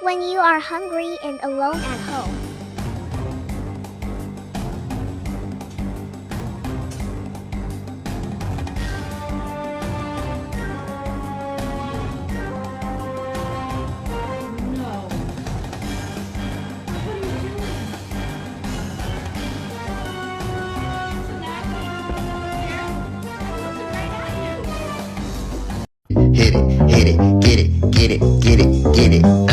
When you are hungry and alone at home. No. What are you doing? Snack here? I'm looking right at you. Hit it, get it, get it, get it.